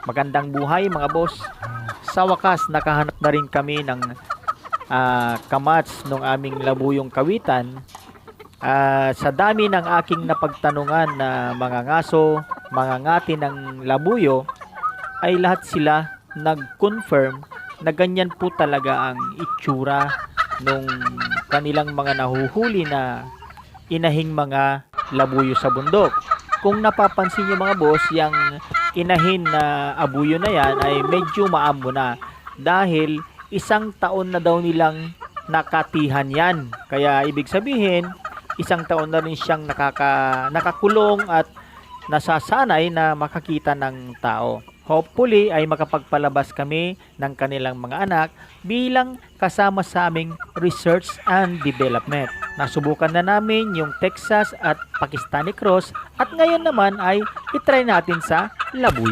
Magandang buhay mga boss. Sa wakas, nakahanap na rin kami ng kamats ng aming labuyong kawitan. Sa dami ng aking napagtanungan na mga ngaso, mga ngati ng labuyo, ay lahat sila nag-confirm na ganyan po talaga ang itsura nung kanilang mga nahuhuli na inahing mga labuyo sa bundok. Kung napapansin nyo mga boss, yung inahin na abuyo na yan ay medyo maamo na dahil 1 taon na daw nilang nakatihan yan. Kaya ibig sabihin, 1 taon na rin siyang nakakulong at nasasanay na makakita ng tao. Hopefully ay makapagpalabas kami ng kanilang mga anak bilang kasama sa aming research and development. Nasubukan na namin yung Texas at Pakistani cross at ngayon naman ay itry natin sa labuyo.